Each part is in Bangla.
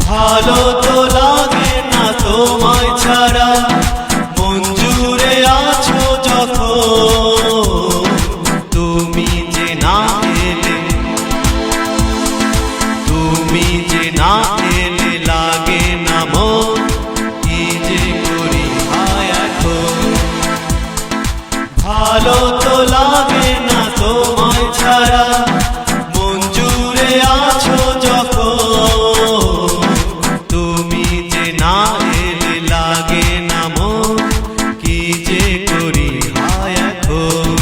ভালো তো লাগে না তোমায় ছাড়া, মন জুড়ে আছো যখন। তুমি যে না এলে, তুমি যে না এলে লাগে না মন, কি যে করি হায় এখন। ভালো তো লাগে না তোমায় ছাড়া, মন জুড়ে আছো যখন। তুমি যে না এলে লাগে না মন, কি যে করি হায় এখন।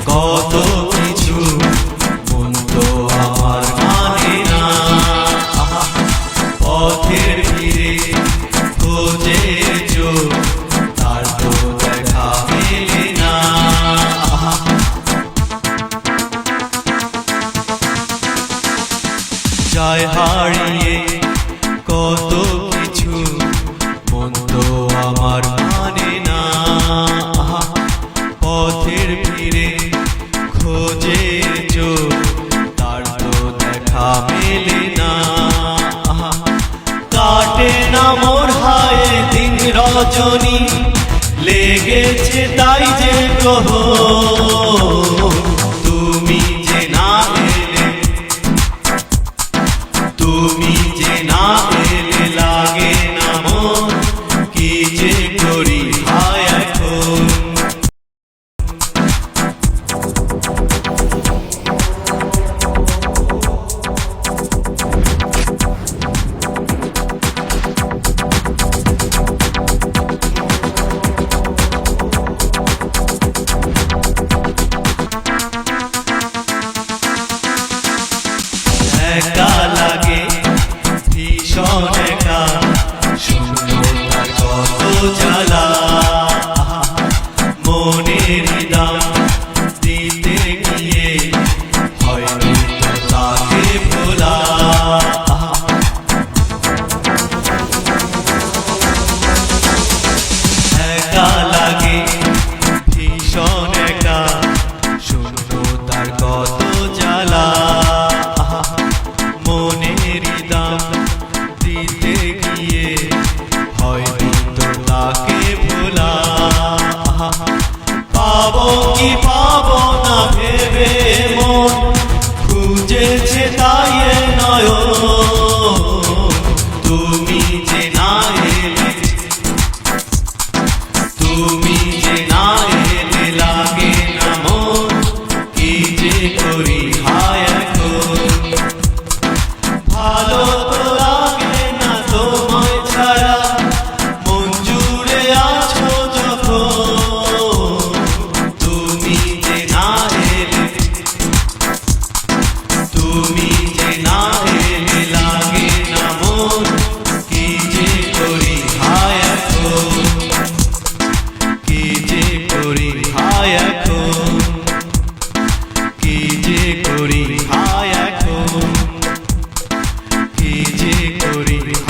কত কিছু মন তো আমার মানে না, পথের ফিরে খোঁজে চোখ, তার তো দেখা মেলে না। যায় হারিয়ে কত কিছু মন তো আমার মানে না, পথের ফিরে খোঁজে চোখ, তার তো দেখা মেলে না। কাটে না মোর হায় দিন রজনী, লেগেছে তাই যে গ্রহ। তুমি যে না এলে, তুমি যে না এলে লাগে না মন, কি যে করি হায় এখন। একা লাগে ভীষণ একা, শূন্যতার কত জ্বালা, মনের দাম দিতে গিয়ে হয়তো তাকে ভোলা। একা লাগে ভীষণ একা, শূন্যতার কত জ্বালা, মনের দাম দিতে গিয়ে হয়তো তাকে ভোলা। পাবো কি পাবো না ভেবে মন, খুঁজেছে তাই নয়ন। তুমি যে না এলে, তুমি যে না এলে লাগে না মন, কি যে করি হায় এখন। ভালো তো লাগে না তোমায় ছাড়া, মন জুড়ে আছো যখন। তুমি করি